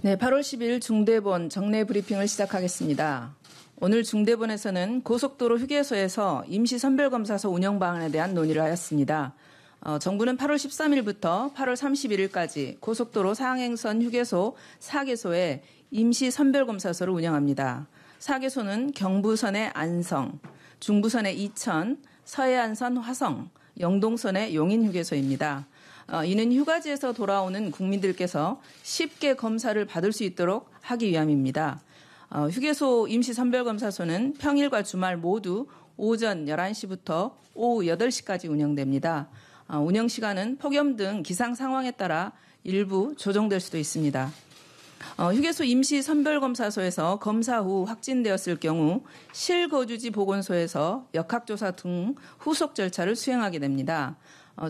네, 8월 10일 중대본 정례 브리핑을 시작하겠습니다. 오늘 중대본에서는 고속도로 휴게소에서 임시선별검사소 운영 방안에 대한 논의를 하였습니다. 정부는 8월 13일부터 8월 31일까지 고속도로 상행선 휴게소 4개소에 임시선별검사소를 운영합니다. 4개소는 경부선의 안성, 중부선의 이천, 서해안선 화성, 영동선의 용인휴게소입니다. 이는 휴가지에서 돌아오는 국민들께서 쉽게 검사를 받을 수 있도록 하기 위함입니다. 휴게소 임시선별검사소는 평일과 주말 모두 오전 11시부터 오후 8시까지 운영됩니다. 운영시간은 폭염 등 기상 상황에 따라 일부 조정될 수도 있습니다. 휴게소 임시선별검사소에서 검사 후 확진되었을 경우 실거주지 보건소에서 역학조사 등 후속 절차를 수행하게 됩니다.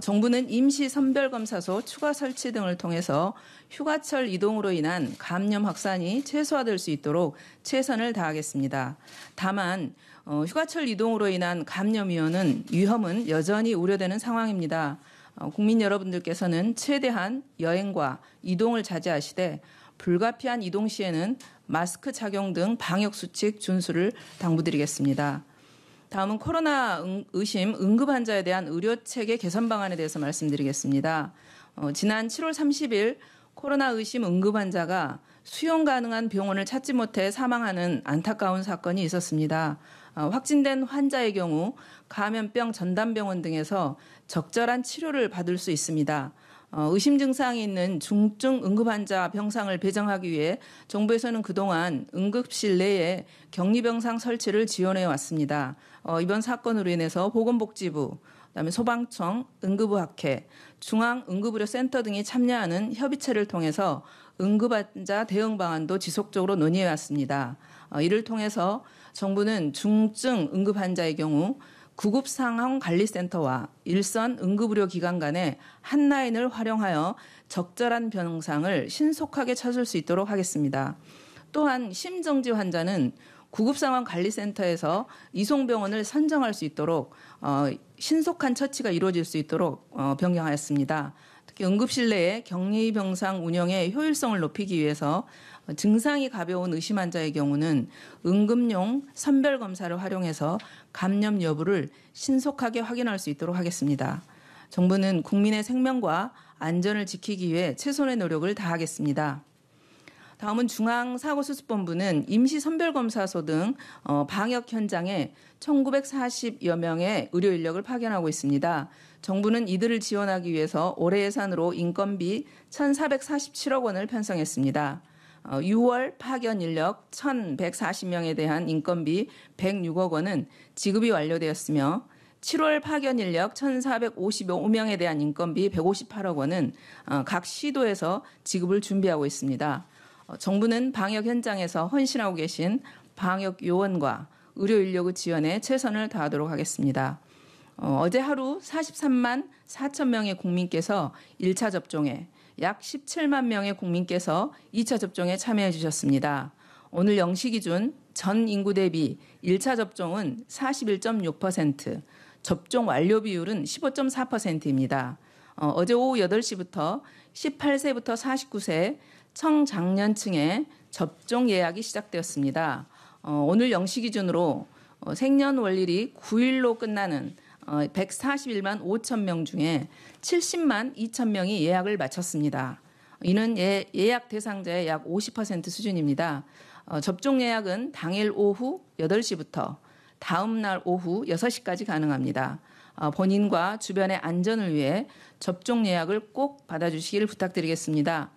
정부는 임시선별검사소 추가 설치 등을 통해서 휴가철 이동으로 인한 감염 확산이 최소화될 수 있도록 최선을 다하겠습니다. 다만 휴가철 이동으로 인한 감염 위험은 여전히 우려되는 상황입니다. 국민 여러분들께서는 최대한 여행과 이동을 자제하시되 불가피한 이동 시에는 마스크 착용 등 방역수칙 준수를 당부드리겠습니다. 다음은 코로나 의심 응급 환자에 대한 의료체계 개선 방안에 대해서 말씀드리겠습니다. 지난 7월 30일 코로나 의심 응급 환자가 수용 가능한 병원을 찾지 못해 사망하는 안타까운 사건이 있었습니다. 확진된 환자의 경우 감염병 전담병원 등에서 적절한 치료를 받을 수 있습니다. 의심 증상이 있는 중증 응급환자 병상을 배정하기 위해 정부에서는 그동안 응급실 내에 격리병상 설치를 지원해 왔습니다. 이번 사건으로 인해서 보건복지부, 그다음에 소방청, 응급의학회, 중앙응급의료센터 등이 참여하는 협의체를 통해서 응급환자 대응 방안도 지속적으로 논의해 왔습니다. 이를 통해서 정부는 중증 응급환자의 경우 구급상황관리센터와 일선 응급의료기관 간의 한 라인을 활용하여 적절한 병상을 신속하게 찾을 수 있도록 하겠습니다. 또한 심정지 환자는 구급상황관리센터에서 이송병원을 선정할 수 있도록 신속한 처치가 이루어질 수 있도록 변경하였습니다. 특히 응급실 내의 격리병상 운영의 효율성을 높이기 위해서 증상이 가벼운 의심 환자의 경우는 응급용 선별검사를 활용해서 감염 여부를 신속하게 확인할 수 있도록 하겠습니다. 정부는 국민의 생명과 안전을 지키기 위해 최선의 노력을 다하겠습니다. 다음은 중앙사고수습본부는 임시선별검사소 등 방역 현장에 1940여 명의 의료 인력을 파견하고 있습니다. 정부는 이들을 지원하기 위해서 올해 예산으로 인건비 1,447억 원을 편성했습니다. 6월 파견 인력 1,140명에 대한 인건비 106억 원은 지급이 완료되었으며 7월 파견 인력 1,455명에 대한 인건비 158억 원은 각 시도에서 지급을 준비하고 있습니다. 정부는 방역 현장에서 헌신하고 계신 방역 요원과 의료 인력의 지원에 최선을 다하도록 하겠습니다. 어제 하루 43만 4천 명의 국민께서 1차 접종에 약 17만 명의 국민께서 2차 접종에 참여해 주셨습니다. 오늘 0시 기준 전 인구 대비 1차 접종은 41.6%, 접종 완료 비율은 15.4%입니다. 어제 오후 8시부터 18세부터 49세 청장년층의 접종 예약이 시작되었습니다. 오늘 0시 기준으로 생년월일이 9일로 끝나는 141만 5천 명 중에 70만 2천 명이 예약을 마쳤습니다. 이는 예약 대상자의 약 50% 수준입니다. 접종 예약은 당일 오후 8시부터 다음 날 오후 6시까지 가능합니다. 본인과 주변의 안전을 위해 접종 예약을 꼭 받아주시기를 부탁드리겠습니다.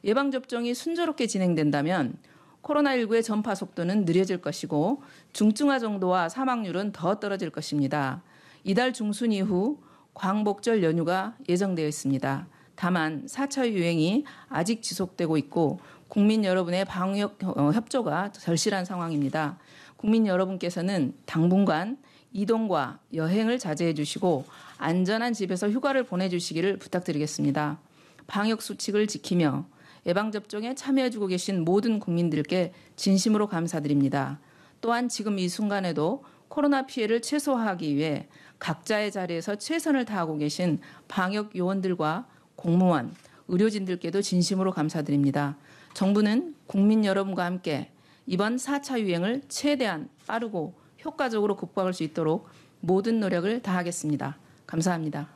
예방접종이 순조롭게 진행된다면 코로나19의 전파 속도는 느려질 것이고 중증화 정도와 사망률은 더 떨어질 것입니다. 이달 중순 이후 광복절 연휴가 예정되어 있습니다. 다만 4차 유행이 아직 지속되고 있고 국민 여러분의 방역 협조가 절실한 상황입니다. 국민 여러분께서는 당분간 이동과 여행을 자제해 주시고 안전한 집에서 휴가를 보내주시기를 부탁드리겠습니다. 방역 수칙을 지키며 예방접종에 참여해주고 계신 모든 국민들께 진심으로 감사드립니다. 또한 지금 이 순간에도 코로나 피해를 최소화하기 위해 각자의 자리에서 최선을 다하고 계신 방역 요원들과 공무원, 의료진들께도 진심으로 감사드립니다. 정부는 국민 여러분과 함께 이번 4차 유행을 최대한 빠르고 효과적으로 극복할 수 있도록 모든 노력을 다하겠습니다. 감사합니다.